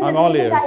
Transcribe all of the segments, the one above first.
I'm all ears.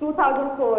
2004।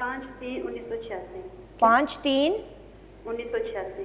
5/3/1986। 5/3/1986।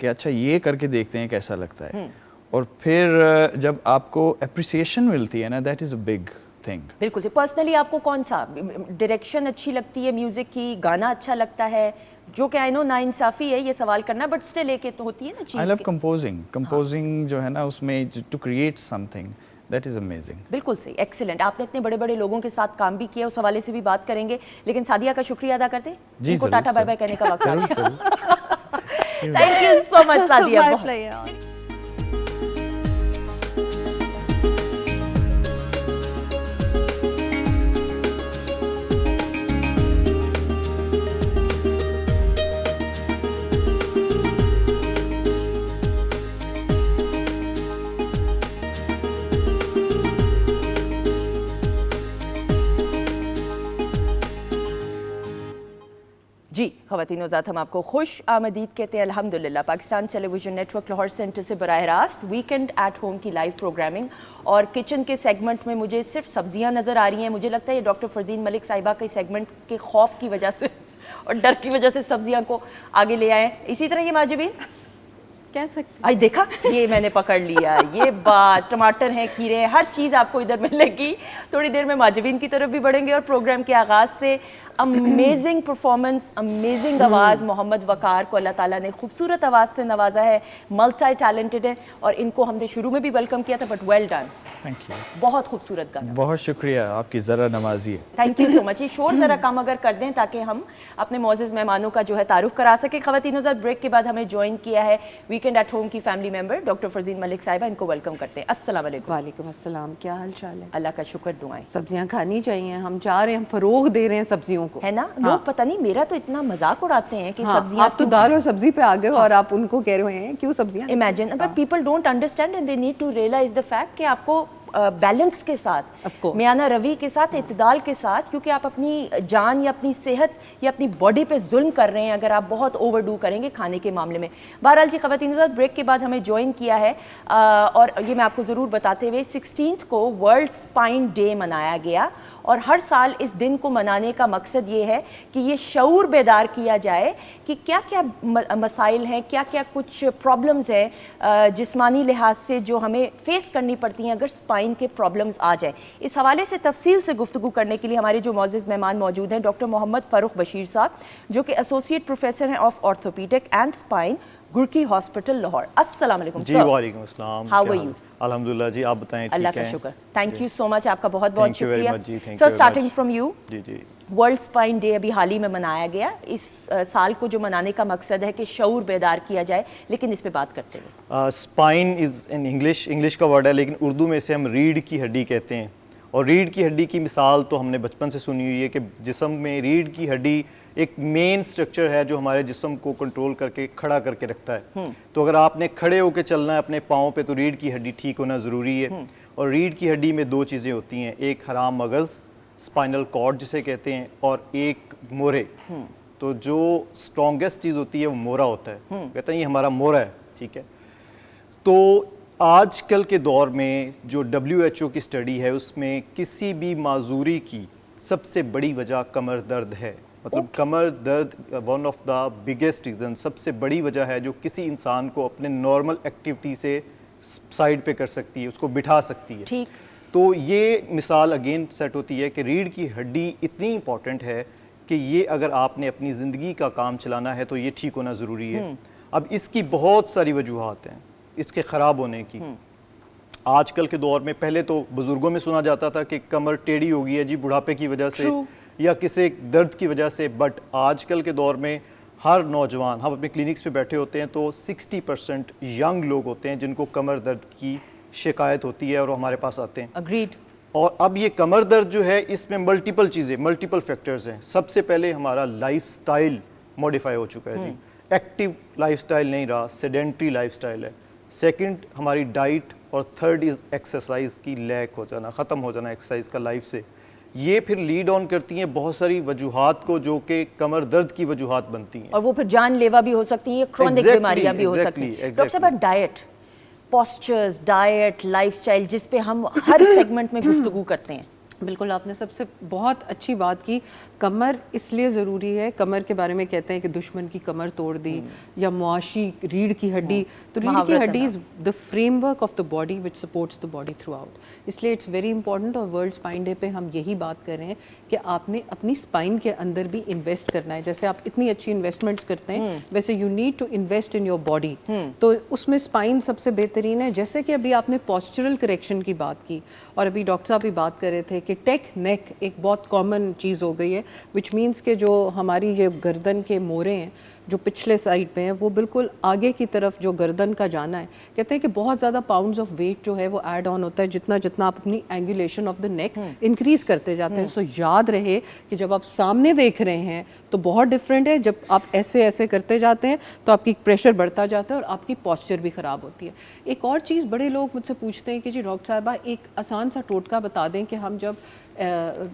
کہ اچھا یہ کر کے دیکھتے ہیں کیسا لگتا ہے, اور پھر جب آپ کو اپریسیشن ملتی ہے نا, that is a big thing. بالکل. پرسنلی آپ کو کون سا ڈائریکشن اچھی لگتی ہے میوزک کی, گانا اچھا لگتا ہے, جو کہ آئی نو ناانصافی ہے یہ سوال کرنا, بٹ اسٹل ایک تو ہوتی ہے نا چیز. آئی لو کمپوزنگ جو ہے نا, اس میں to create something, that is amazing. بالکل صحیح, ایکسیلنٹ. آپ نے اتنے بڑے بڑے لوگوں کے ساتھ کام بھی کیا, اس حوالے سے بھی بات کریں گے, لیکن سعدیہ کا شکریہ ادا کرتے ہیں, جی ان کو ٹاٹا بائی بائی کہنے کا وقت آ گیا. ضرور. Thank you so much Sadia. My pleasure. جی خواتین و حضرات, ہم آپ کو خوش آمدید کہتے ہیں. الحمدللہ Pakistan television network Lahore centre سے براہ راست ویکینڈ ایٹ ہوم کی لائیو پروگرامنگ, اور کچن کے سیگمنٹ میں مجھے صرف سبزیاں نظر آ رہی ہیں. مجھے لگتا ہے یہ ڈاکٹر فرزین ملک صاحبہ کے سیگمنٹ کے خوف کی وجہ سے اور ڈر کی وجہ سے سبزیاں کو آگے لے آئے ہیں. اسی طرح یہ ماجبین کہہ سکتے آئی دیکھا, یہ میں نے پکڑ لیا, یہ بات, ٹماٹر ہیں, کھیرے ہیں, ہر چیز آپ کو ادھر ملے گی. تھوڑی دیر میں ماجبین کی طرف بھی بڑھیں گے, اور پروگرام کے آغاز سے امیزنگ پرفارمنس, امیزنگ آواز, محمد وقار کو اللہ تعالیٰ نے خوبصورت آواز سے نوازا ہے, ملٹی ٹیلنٹڈ ہے, اور ان کو ہم نے شروع میں بھی ویلکم کیا تھا, but well done, thank you, بہت خوبصورت گانا. بہت شکریہ, آپ کی ذرا نوازی ہے. تھینک یو سو مچ. یہ شور ذرا کم اگر کر دیں تاکہ ہم اپنے معزز مہمانوں کا جو ہے تعارف کرا سکیں. خواتین و حضرات, بریک کے بعد ہمیں جوائن کیا ہے ویکینڈ ایٹ ہوم کی فیملی ممبر ڈاکٹر فرزین ملک صاحبہ, ان کو ویلکم کرتے ہیں. السلام علیکم. وعلیکم السلام, کیا حال چال ہے؟ اللہ کا شکر, دعائیں. سبزیاں کھانی چاہیے, ہم چاہ رہے ہیں, ہم فروغ دے رہے ہیں سبزیوں کو, ہے نا. لوگ پتہ نہیں میرا تو اتنا مذاق اڑاتے ہیں کہ سبزیاں, آپ تو دال اور سبزی پہ آ گئے ہو اور آپ ان کو کہہ رہے ہیں کیوں سبزیاں. Imagine, but people don't understand and they need to realize the fact کہ آپ کو بیلنس کے ساتھ, میانہ روی کے ساتھ, اعتدال کے ساتھ, کیونکہ آپ اپنی جان یا اپنی صحت یا اپنی باڈی پہ ظلم کر رہے ہیں اگر آپ بہت اوور ڈو کریں گے کھانے کے معاملے میں. بہرحال جی خواتین حضرات, بریک کے بعد ہمیں جوائن کیا ہے, اور یہ میں آپ کو ضرور بتاتے ہوئے 16 کو ورلڈ اسپائن ڈے منایا گیا, اور ہر سال اس دن کو منانے کا مقصد یہ ہے کہ یہ شعور بیدار کیا جائے کہ کیا کیا مسائل ہیں, کیا کیا کچھ پرابلمز ہیں جسمانی لحاظ سے جو ہمیں فیس کرنی پڑتی ہیں اگر اسپائن کے پرابلمز آ جائیں. اس حوالے سے تفصیل سے گفتگو کرنے کے لیے ہمارے جو معزز مہمان موجود ہیں, ڈاکٹر محمد فاروق بشیر صاحب, جو کہ ایسوسیٹ پروفیسر ہیں of orthopaedic and spine, Ghurki hospital Lahore. السلام علیکم جی. وعلیکم السلام. How are you? الحمدللہ جی, آپ بتائیں. اللہ کا شکر. تھینک یو سو مچ, آپ کا بہت بہت شکریہ. سر اسٹارٹنگ فرام یو, جی جی, ورلڈ اسپائن ڈے ابھی حال ہی میں منایا گیا. اس سال کو جو منانے کا مقصد ہے کہ شعور بیدار کیا جائے, لیکن اس پہ بات کرتے ہوئے, اسپائن از ان انگلش کا ورڈ ہے, لیکن اردو میں اسے ہم ریڑھ کی ہڈی کہتے ہیں. اور ریڑھ کی ہڈی کی مثال تو ہم نے بچپن سے سنی ہوئی ہے کہ جسم میں ریڑھ کی ہڈی ایک مین سٹرکچر ہے جو ہمارے جسم کو کنٹرول کر کے کھڑا کر کے رکھتا ہے. تو اگر آپ نے کھڑے ہو کے چلنا ہے اپنے پاؤں پہ تو ریڑھ کی ہڈی ٹھیک ہونا ضروری ہے. اور ریڑھ کی ہڈی میں دو چیزیں ہوتی ہیں, ایک حرام مغز, اسپائنل کارڈ جسے کہتے ہیں, اور ایک مورے. تو جو اسٹرانگیسٹ چیز ہوتی ہے وہ مورا ہوتا ہے, کہتے ہیں یہ ہمارا مورا ہے, ٹھیک ہے. تو آج کل کے دور میں جو WHO کی اسٹڈی ہے اس میں کسی بھی معذوری کی سب سے بڑی وجہ کمر درد ہے. مطلب کمر درد one of the biggest reason, سب سے بڑی وجہ ہے جو کسی انسان کو اپنے نارمل ایکٹیویٹی سے سائڈ پہ کر سکتی ہے, اس کو بٹھا سکتی ہے. ٹھیک. تو یہ مثال اگین سیٹ ہوتی ہے کہ ریڑھ کی ہڈی اتنی امپورٹنٹ ہے کہ یہ اگر آپ نے اپنی زندگی کا کام چلانا ہے تو یہ ٹھیک ہونا ضروری ہے. اب اس کی بہت ساری وجوہات ہیں اس کے خراب ہونے کی. آج کل کے دور میں, پہلے تو بزرگوں میں سنا جاتا تھا کہ کمر ٹیڑھی ہو گئی ہے جی بڑھاپے کی وجہ سے یا کسی درد کی وجہ سے, بٹ آج کل کے دور میں ہر نوجوان, ہم اپنے کلینکس پہ بیٹھے ہوتے ہیں تو 60% ینگ لوگ ہوتے ہیں جن کو کمر درد کی شکایت ہوتی ہے اور وہ ہمارے پاس آتے ہیں. اگریڈ. اور اب یہ کمر درد جو ہے اس میں ملٹیپل چیزیں, ملٹیپل فیکٹرز ہیں. سب سے پہلے ہمارا لائف سٹائل موڈیفائی ہو چکا ہے جی, ایکٹیو لائف سٹائل نہیں رہا, سیڈنٹری لائف سٹائل ہے. سیکنڈ ہماری ڈائٹ, اور تھرڈ از ایکسرسائز کی لیک ہو جانا, ختم ہو جانا ایکسرسائز کا لائف سے. یہ پھر لیڈ آن کرتی ہیں بہت ساری وجوہات کو جو کہ کمر درد کی وجوہات بنتی ہیں, اور وہ پھر جان لیوا بھی ہو سکتی ہیں, کرونک بیماریاں بھی ہو سکتی ہیں. ڈاکٹر صاحب, diet, postures, diet, life style, جس پہ ہم ہر سیگمنٹ میں گفتگو کرتے ہیں. بالکل آپ نے سب سے بہت اچھی بات کی. کمر اس لیے ضروری ہے, کمر کے بارے میں کہتے ہیں کہ دشمن کی کمر توڑ دی, یا معاشی ریڑھ کی ہڈی, تو ریڑھ کی ہڈی is the framework of the body which supports the body throughout. اس لیے اٹس ویری امپورٹنٹ, اور ورلڈ اسپائن ڈے پہ ہم یہی بات کر رہے ہیں کہ آپ نے اپنی اسپائن کے اندر بھی انویسٹ کرنا ہے. جیسے آپ اتنی اچھی انویسٹمنٹس کرتے ہیں, ویسے you need to invest in your body. تو اس میں اسپائن سب سے بہترین ہے. جیسے کہ ابھی آپ نے پوسچرل کریکشن کی بات کی, اور ابھی ڈاکٹر صاحب بھی بات کر رہے تھے کہ ٹیک نیک ایک بہت کامن چیز ہو گئی ہے, وچ مینس کہ جو ہماری یہ گردن کے موڑے ہیں جو پچھلے سائڈ پہ ہیں, وہ بالکل آگے کی طرف جو گردن کا جانا ہے, کہتے ہیں کہ بہت زیادہ پاؤنڈز آف ویٹ جو ہے وہ ایڈ آن ہوتا ہے جتنا جتنا آپ اپنی angulation of the neck increase کرتے جاتے ہیں. سو یاد رہے کہ جب آپ سامنے دیکھ رہے ہیں تو بہت ڈفرینٹ ہے, جب آپ ایسے ایسے کرتے جاتے ہیں تو آپ کی پریشر بڑھتا جاتا ہے اور آپ کی پوسچر بھی خراب ہوتی ہے. ایک اور چیز بڑے لوگ مجھ سے پوچھتے ہیں کہ جی ڈاکٹر صاحبہ ایک آسان سا ٹوٹکا بتا دیں کہ ہم جب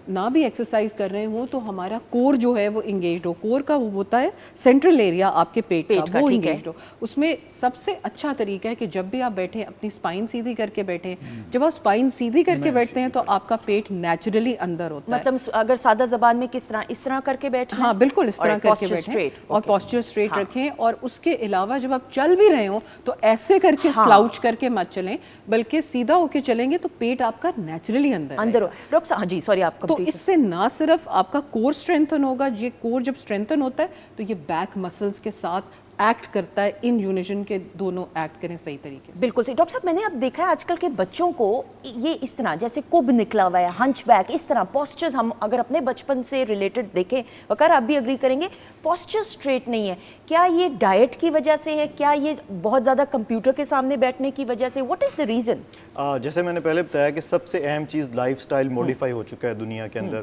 نہ بھی ایکسرسائز کر رہے ہوں تو ہمارا کور جو ہے وہ انگیجڈ ہو. کور کا وہ ہوتا ہے سینٹرل ایریا آپ کے پیٹ کا, وہ انگیجڈ ہو. اس میں سب سے اچھا طریقہ ہے کہ جب بھی آپ بیٹھیں اپنی اسپائن سیدھی کر کے بیٹھیں. جب آپ اسپائن سیدھی کر کے بیٹھتے ہیں تو آپ کا پیٹ نیچرلی اندر ہوتا ہے. مطلب اگر سادہ زبان میں کس طرح, اس طرح کر کے بیٹھیں؟ ہاں بالکل اس طرح کر کے بیٹھیں اور پوسچر اسٹریٹ رکھیں. اور اس کے علاوہ جب آپ چل بھی رہے ہوں تو ایسے کر کے سلاؤچ کر کے مت چلیں, بلکہ سیدھا ہو کے چلیں گے تو پیٹ آپ کا نیچرلی اندر ہو. ڈاکٹر صاحب جی سوری آپ تو اس سے نہ صرف آپ کا کور اسٹرینتھن ہوگا, یہ کور جب اسٹرینتھن ہوتا ہے تو یہ بیک مسلز کے ساتھ ایکٹ کرتا ہے, ان یونیشن کے دونوں ایکٹ کریں صحیح طریقے سے. بالکل صحیح. ڈاکٹر صاحب میں نے اب دیکھا ہے آج کل کے بچوں کو یہ اس طرح جیسے کب نکلا ہوا ہے, ہنچ بیک, اس طرح پوسچرز ہم اگر اپنے بچپن سے ریلیٹڈ دیکھیں, وقار آپ بھی اگری کریں گے, پوسچر اسٹریٹ نہیں ہے. کیا یہ ڈائٹ کی وجہ سے ہے, کیا یہ بہت زیادہ کمپیوٹر کے سامنے بیٹھنے کی وجہ سے, واٹ از دا ریزن؟ جیسے میں نے پہلے بتایا کہ سب سے اہم چیز لائف سٹائل موڈیفائی ہو چکا ہے دنیا کے اندر.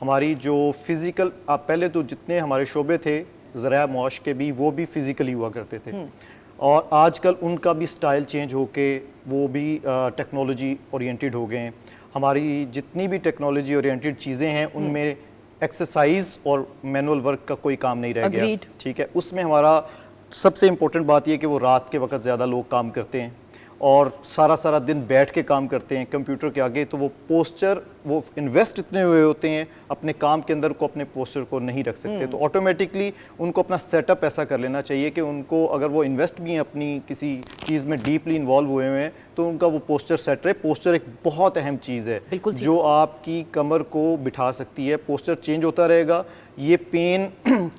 ہماری جو فزیکل, آپ پہلے تو جتنے ہمارے شعبے تھے ذرائع معاش کے بھی, وہ بھی فزیکلی ہوا کرتے تھے, اور آج کل ان کا بھی سٹائل چینج ہو کے وہ بھی ٹیکنالوجی اورینٹیڈ ہو گئے ہیں. ہماری جتنی بھی ٹیکنالوجی اورینٹیڈ چیزیں ہیں ان میں ایکسرسائز اور مینول ورک کا کوئی کام نہیں رہ گیا. ٹھیک ہے, اس میں ہمارا سب سے امپورٹنٹ بات یہ ہے کہ وہ رات کے وقت زیادہ لوگ کام کرتے ہیں اور سارا دن بیٹھ کے کام کرتے ہیں کمپیوٹر کے آگے, تو وہ پوسچر, وہ انویسٹ اتنے ہوئے ہوتے ہیں اپنے کام کے اندر کو, اپنے پوسچر کو نہیں رکھ سکتے. تو آٹومیٹکلی ان کو اپنا سیٹ اپ ایسا کر لینا چاہیے کہ ان کو اگر وہ انویسٹ بھی ہیں اپنی کسی چیز میں ڈیپلی انوالو ہوئے ہیں تو ان کا وہ پوسچر سیٹ رہے. پوسچر ایک بہت اہم چیز ہے جو آپ کی کمر کو بٹھا سکتی ہے. پوسچر چینج ہوتا رہے گا, یہ پین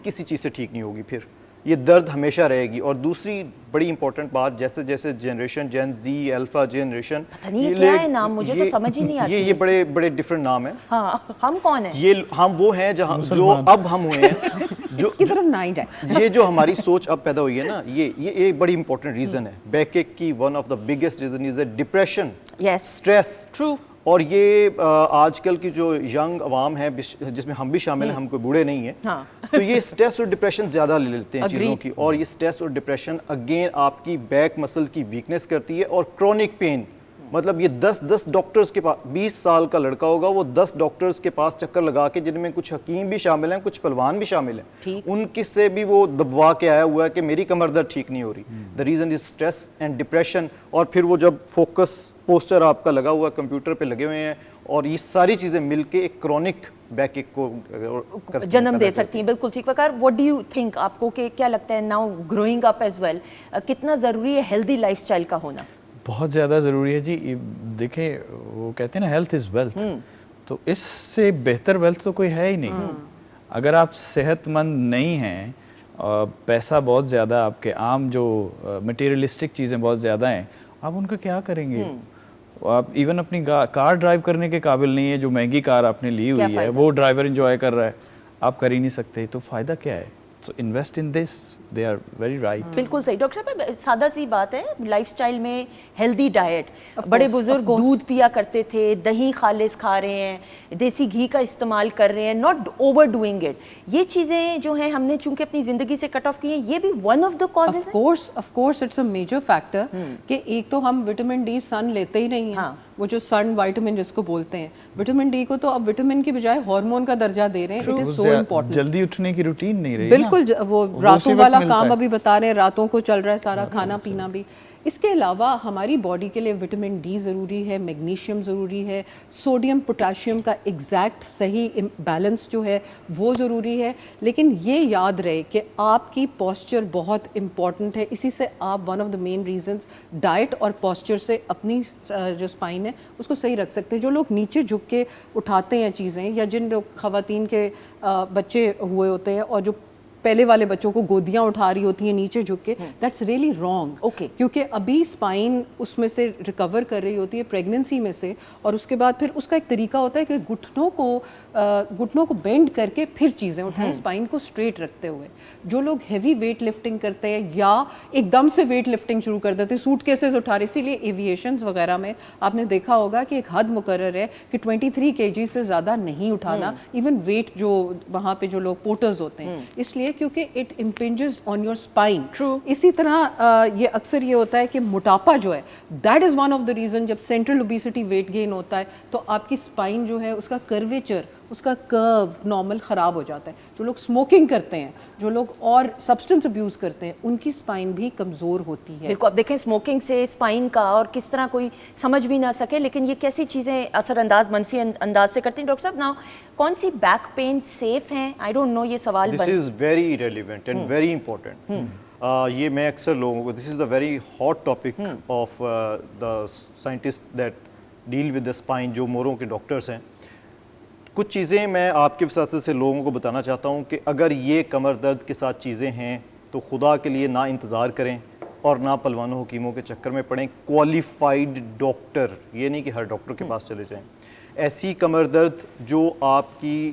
کسی چیز سے ٹھیک نہیں ہوگی, پھر یہ درد ہمیشہ رہے گی. اور دوسری بڑی امپورٹنٹ بات, جیسے جیسے جنریشن جین زی, الفا جنریشن, یہ کیا ہے نام, مجھے تو سمجھ ہی نہیں آتی. یہ بڑے بڑے ڈفرینٹ نام ہیں. ہاں, ہم کون ہیں؟ یہ ہم وہ ہیں جہاں جو اب ہم ہوئے ہیں, جو اس کی طرف نہ ہی جائے. یہ جو ہماری سوچ اب پیدا ہوئی ہے نا, یہ ایک بڑی امپورٹنٹ ریزن ہے. بیک ایک کی one of the biggest reason is depression, stress. True. اور یہ آج کل کی جو ینگ عوام ہے جس میں ہم بھی شامل ہیں, ہم کوئی بوڑھے نہیں ہیں, تو یہ اسٹریس اور ڈپریشن زیادہ لے لیتے ہیں چیزوں کی. اور یہ اسٹریس اور ڈپریشن اگین آپ کی بیک مسل کی ویکنیس کرتی ہے. اور کرونک پین, مطلب یہ 10 ڈاکٹرز کے پاس, 20 سال کا لڑکا ہوگا وہ 10 ڈاکٹرز کے پاس چکر لگا کے, جن میں کچھ حکیم بھی شامل ہیں, کچھ پہلوان بھی شامل ہیں, ان کس سے بھی وہ دبوا کے آیا ہوا ہے کہ میری کمر درد ٹھیک نہیں ہو رہی. The reason is stress and depression. اور پھر وہ جب فوکس پوسچر آپ کا لگا ہوا ہے, کمپیوٹر پہ لگے ہوئے ہیں, اور یہ ساری چیزیں مل کے ایک کرونک بیک ایک کو جنم دے سکتی ہیں. بالکل ٹھیک. Waqar what do you think, آپ کو کہ کیا لگتا ہے now growing up as well, کتنا ضروری ہے ہیلدی لائف اسٹائل کا ہونا؟ بہت زیادہ ضروری ہے جی. دیکھیں وہ کہتے ہیں نا ہیلتھ از ویلتھ, تو اس سے بہتر ویلتھ تو کوئی ہے ہی نہیں. اگر آپ صحت مند نہیں ہیں, پیسہ بہت زیادہ آپ کے عام جو مٹیریلسٹک چیزیں بہت زیادہ ہیں, آپ ان کا کیا کریں گے؟ آپ ایون اپنی کار ڈرائیو کرنے کے قابل نہیں ہے, جو مہنگی کار آپ نے لی ہوئی ہے وہ ڈرائیور انجوائے کر رہا ہے, آپ کر ہی نہیں سکتے, تو فائدہ کیا ہے؟ So invest in this, they are very right. بالکل صحیح. ڈاکٹر صاحب سادہ سی بات ہے, لائف سٹائل میں ہیلدی ڈائٹ, بڑے بزرگ دودھ پیا کرتے تھے, دہی خالص کھا رہے ہیں, دیسی گھی کا استعمال کر رہے ہیں, ناٹ اوور ڈوئنگ اٹ. یہ چیزیں جو ہیں ہم نے چونکہ اپنی زندگی سے کٹ آف کی ہیں, یہ بھی ون آف دا کازز ہے. Of course it's a major factor کہ ایک تو ہم وٹامن ڈی سن لیتے ہی نہیں ہیں, وہ جو سن وائٹامن جس کو بولتے ہیں, وٹامن ڈی کو تو اب وٹامن کی بجائے ہارمون کا درجہ دے رہے ہیں. It is so important. جلدی اٹھنے کی روٹین نہیں رہی. بالکل, وہ راتوں والا کام ابھی بتا رہے ہیں, راتوں کو چل رہا ہے سارا, کھانا پینا بھی. اس کے علاوہ ہماری باڈی کے لیے وٹامن ڈی ضروری ہے, میگنیشیم ضروری ہے, سوڈیم پوٹاشیم کا ایگزیکٹ صحیح بیلنس جو ہے وہ ضروری ہے. لیکن یہ یاد رہے کہ آپ کی پوسچر بہت امپورٹنٹ ہے. اسی سے آپ one of the main reasons diet اور پوسچر سے اپنی جو اسپائن ہے اس کو صحیح رکھ سکتے ہیں. جو لوگ نیچے جھک کے اٹھاتے ہیں چیزیں, یا جن لوگ خواتین کے بچے ہوئے ہوتے ہیں اور جو پہلے والے بچوں کو گودیاں اٹھا رہی ہوتی ہیں نیچے جھک کے, دیٹس ریئلی رانگ. کیونکہ ابھی اسپائن اس میں سے ریکور کر رہی ہوتی ہے پریگننسی میں سے, اور اس کے بعد پھر اس کا ایک طریقہ ہوتا ہے کہ گھٹنوں کو بینڈ کر کے پھر چیزیں اٹھائیں اسپائن کو اسٹریٹ رکھتے ہوئے. جو لوگ ہیوی ویٹ لفٹنگ کرتے ہیں یا ایک دم سے ویٹ لفٹنگ شروع کر دیتے ہیں, سوٹ کیسز اٹھا رہے, اسی لیے ایویشنز وغیرہ میں آپ نے دیکھا ہوگا کہ ایک حد مقرر ہے کہ 23 kg سے زیادہ نہیں اٹھانا, ایون ویٹ جو وہاں پہ جو لوگ پورٹرز ہوتے ہیں, اس لیے کیونکہ اٹ امپنجز آن یور اسپائن. اسی طرح یہ اکثر یہ ہوتا ہے کہ موٹاپا جو ہے that is one of the reason, جب سینٹرل اوبیسٹی ویٹ گین ہوتا ہے تو آپ کی اسپائن جو ہے اس کا کرویچر, اس کا کرو نارمل خراب ہو جاتا ہے. جو لوگ اسموکنگ کرتے ہیں, جو لوگ اور سبسٹنس ابیوز کرتے ہیں, ان کی اسپائن بھی کمزور ہوتی ہے. بالکل. اب دیکھیں اسموکنگ سے اسپائن کا اور کس طرح کوئی سمجھ بھی نہ سکے, لیکن یہ کیسی چیزیں اثر انداز منفی انداز سے کرتی ہیں. ڈاکٹر صاحب, نا کون سی بیک پین سیف ہیں؟ آئی ڈونٹ نو, یہ سوال this is very relevant and very important. یہ میں اکثر لوگوں کو, this is the very hot topic of the scientist that deal with the spine, جو موروں کے ڈاکٹرس ہیں. کچھ چیزیں میں آپ کے وساطت سے لوگوں کو بتانا چاہتا ہوں کہ اگر یہ کمر درد کے ساتھ چیزیں ہیں تو خدا کے لیے نہ انتظار کریں اور نہ پلوانوں حکیموں کے چکر میں پڑیں. کوالیفائڈ ڈاکٹر, یہ نہیں کہ ہر ڈاکٹر کے پاس چلے جائیں. ایسی کمر درد جو آپ کی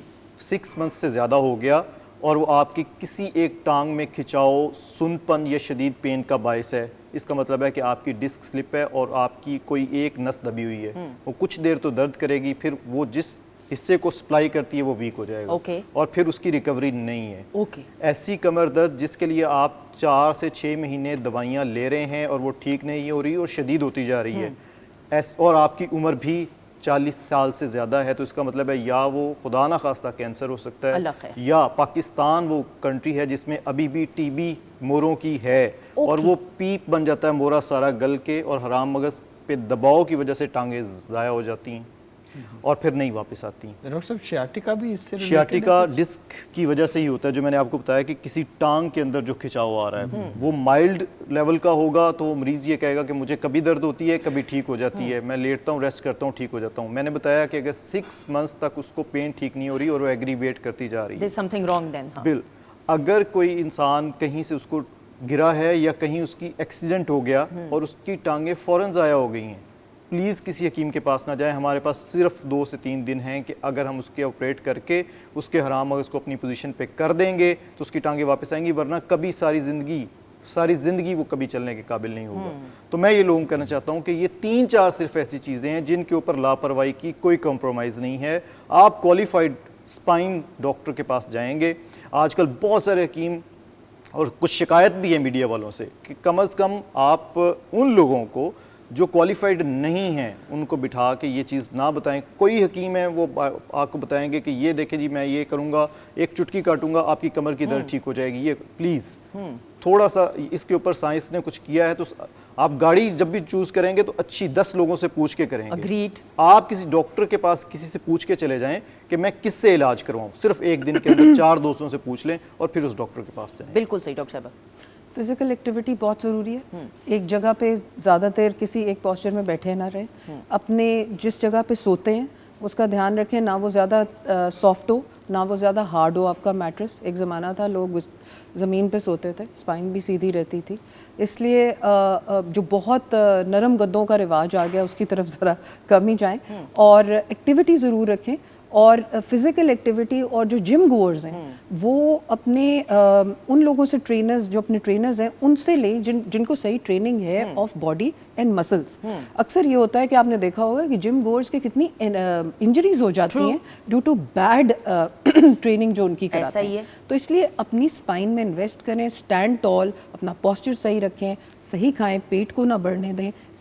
6 months سے زیادہ ہو گیا اور وہ آپ کی کسی ایک ٹانگ میں کھچاؤ, سنپن یا شدید پین کا باعث ہے, اس کا مطلب ہے کہ آپ کی ڈسک سلپ ہے اور آپ کی کوئی ایک نس دبی ہوئی ہے. وہ کچھ دیر تو درد کرے گی, پھر وہ جس حصے کو سپلائی کرتی ہے وہ ویک ہو جائے گا, اور پھر اس کی ریکوری نہیں ہے. ایسی کمر درد جس کے لیے آپ 4 سے 6 مہینے دوائیاں لے رہے ہیں اور وہ ٹھیک نہیں ہو رہی اور شدید ہوتی جا رہی ہے, اور آپ کی عمر بھی 40 سال سے زیادہ ہے, تو اس کا مطلب ہے یا وہ خدا نہ خواستہ کینسر ہو سکتا ہے, یا پاکستان وہ کنٹری ہے جس میں ابھی بھی ٹی بی موروں کی ہے, اور وہ پیپ بن جاتا ہے مورا سارا گل کے, اور حرام مغز پہ دباؤ کی وجہ سے ٹانگیں ضائع ہو جاتی ہیں اور پھر نہیں واپس آتی ہیں. ڈاکٹر صاحب, شیاٹیکا بھی اس سے شیاٹیکا ڈسک کی وجہ سے ہی ہوتا ہے, جو میں نے آپ کو بتایا کہ کسی ٹانگ کے اندر جو کھچاؤ آ رہا ہے وہ مائلڈ لیول کا ہوگا تو مریض یہ کہے گا کہ مجھے کبھی درد ہوتی ہے, کبھی ٹھیک ہو جاتی ہے, میں لیٹتا ہوں, ریسٹ کرتا ہوں, ٹھیک ہو جاتا ہوں. میں نے بتایا کہ اگر 6 months تک اس کو پین ٹھیک نہیں ہو رہی اور وہ ایگریویٹ کرتی جا رہی ہے, اگر کوئی انسان کہیں سے اس کو گرا ہے یا کہیں اس کی ایکسیڈنٹ ہو گیا اور اس کی ٹانگیں فوراً ضائع ہو گئی ہیں, پلیز کسی حکیم کے پاس نہ جائیں. ہمارے پاس صرف 2 سے 3 دن ہیں کہ اگر ہم اس کے آپریٹ کر کے اس کے حرام مغز کو اپنی پوزیشن پہ کر دیں گے تو اس کی ٹانگیں واپس آئیں گی, ورنہ کبھی ساری زندگی وہ کبھی چلنے کے قابل نہیں ہوگا. تو میں یہ لوگوں کہنا چاہتا ہوں کہ یہ 3-4 صرف ایسی چیزیں ہیں جن کے اوپر لاپرواہی کی کوئی کمپرومائز نہیں ہے. آپ کوالیفائڈ اسپائن ڈاکٹر کے پاس جائیں گے. آج کل بہت سارے حکیم, اور کچھ شکایت بھی ہے میڈیا والوں سے کہ کم از کم آپ ان لوگوں کو جو کوالیفائڈ نہیں ہیں ان کو بٹھا کے یہ چیز نہ بتائیں. کوئی حکیم ہے وہ آپ کو بتائیں گے کہ یہ دیکھیں جی میں یہ کروں گا, ایک چٹکی کاٹوں گا, آپ کی کمر کی درد ٹھیک ہو جائے گی. یہ پلیز تھوڑا سا اس کے اوپر سائنس نے کچھ کیا ہے, تو آپ گاڑی جب بھی چوز کریں گے تو اچھی 10 لوگوں سے پوچھ کے کریں گے. آپ کسی ڈاکٹر کے پاس کسی سے پوچھ کے چلے جائیں کہ میں کس سے علاج کرواؤں, صرف ایک دن کے اندر 4 دوستوں سے پوچھ لیں اور پھر اس ڈاکٹر کے پاس جائیں. بالکل صحیح ڈاکٹر صاحب. فزیکل ایکٹیویٹی بہت ضروری ہے. ایک جگہ پہ زیادہ دیر کسی ایک پوسچر میں بیٹھے نہ رہیں. اپنے جس جگہ پہ سوتے ہیں اس کا دھیان رکھیں, نہ وہ زیادہ سافٹ ہو نہ وہ زیادہ ہارڈ ہو آپ کا میٹرس. ایک زمانہ تھا لوگ زمین پہ سوتے تھے, اسپائن بھی سیدھی رہتی تھی. اس لیے جو بہت نرم گدوں کا رواج آ گیا اس کی طرف ذرا کم ہی جائیں, اور ایکٹیویٹی ضرور رکھیں. اور فزیکل ایکٹیویٹی, اور جو جم گوئرز ہیں وہ اپنے ان لوگوں سے ٹرینرز, جو اپنے ٹرینرز ہیں ان سے لیں جن کو صحیح ٹریننگ ہے آف باڈی اینڈ مسلس. اکثر یہ ہوتا ہے کہ آپ نے دیکھا ہوگا کہ جم گوئرز کے کتنی انجریز ہو جاتی ہیں ڈیو ٹو بیڈ ٹریننگ جو ان کی کراتے ہیں. تو اس لیے اپنی اسپائن میں انویسٹ کریں, اسٹینڈ ٹال, اپنا پوسچر صحیح رکھیں, صحیح کھائیں, پیٹ کو نہ بڑھنے دیں,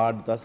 8-10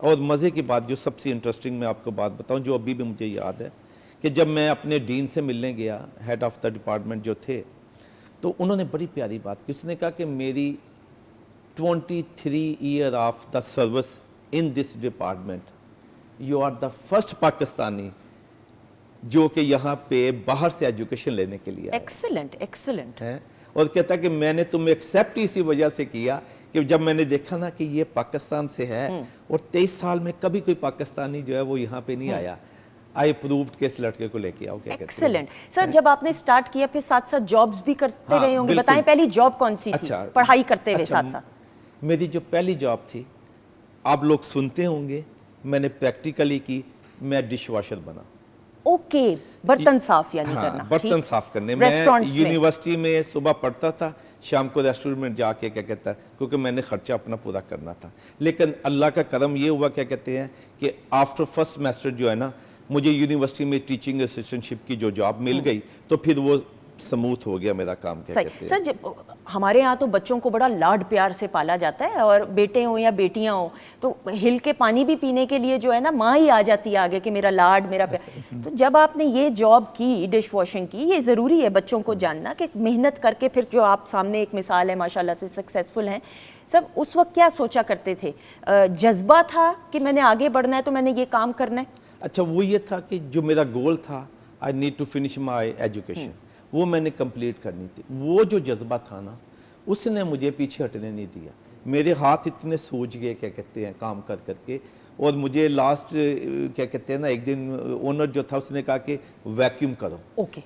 اور مزے کی بات جو سب سے انٹرسٹنگ میں آپ کو بات بتاؤں جو ابھی بھی مجھے یاد ہے کہ جب میں اپنے ڈین سے ملنے گیا, ہیڈ آف دا ڈپارٹمنٹ جو تھے, تو انہوں نے بڑی پیاری بات کی. اس نے کہا کہ میری 23 year of the service in this department, you are the first Pakistani جو کہ یہاں پہ باہر سے ایجوکیشن لینے کے لیے. Excellent excellent. اور کہتا ہے کہ میں نے تمہیں ایکسیپٹ اسی وجہ سے کیا کہ جب میں نے دیکھا نا کہ یہ پاکستان سے ہے اور 23 سال میں کبھی کوئی پاکستانی جو ہے وہ یہاں پہ نہیں آیا, آئی پرووڈ کہ اس لڑکے کو لے کے آؤ. ایکسلنٹ. سر جب آپ نے سٹارٹ کیا پھر ساتھ ساتھ جابز بھی کرتے رہے ہوں گے, بتائیں پہلی جاب کون سی تھی پڑھائی کرتے ہوئے ساتھ ساتھ؟ میری جو پہلی جاب تھی آپ لوگ سنتے ہوں گے, میں نے پریکٹیکلی کی, میں ڈش واشر بنا. اوکے, برتن صاف یعنی کرنا, برتن صاف کرنے. میں یونیورسٹی میں صبح پڑھتا تھا, شام کو ریسٹورنٹ میں جا کے کیا کہتا ہے, کیونکہ میں نے خرچہ اپنا پورا کرنا تھا. لیکن اللہ کا کرم یہ ہوا کیا کہتے ہیں کہ آفٹر فرسٹ سیمیسٹر جو ہے نا مجھے یونیورسٹی میں ٹیچنگ اسسٹنٹ شپ کی جو جاب مل گئی تو پھر وہ سموتھ ہو گیا میرا کام. کیا کہتے ہیں سر ہمارے ہاں تو بچوں کو بڑا لاڈ پیار سے پالا جاتا ہے, اور بیٹے ہوں یا بیٹیاں ہوں تو ہل کے پانی بھی پینے کے لیے جو ہے نا ماں ہی آ جاتی ہے آگے کہ میرا لاڈ میرا پیار. تو جب آپ نے یہ جاب کی ڈش واشنگ کی, یہ ضروری ہے بچوں کو جاننا کہ محنت کر کے پھر جو آپ سامنے ایک مثال ہے ماشاءاللہ سے سکسیزفل ہیں. سب اس وقت کیا سوچا کرتے تھے, جذبہ تھا کہ میں نے آگے بڑھنا ہے تو میں نے یہ کام کرنا ہے؟ اچھا وہ یہ تھا کہ جو میرا گول تھا, I need to finish my education, وہ میں نے کمپلیٹ کرنی تھی. وہ جو جذبہ تھا نا اس نے مجھے پیچھے ہٹنے نہیں دیا. میرے ہاتھ اتنے سوج گئے کیا کہتے ہیں کام کر کر کے, اور مجھے لاسٹ کیا کہتے ہیں نا ایک دن اونر جو تھا اس نے کہا کہ ویکیوم کرو.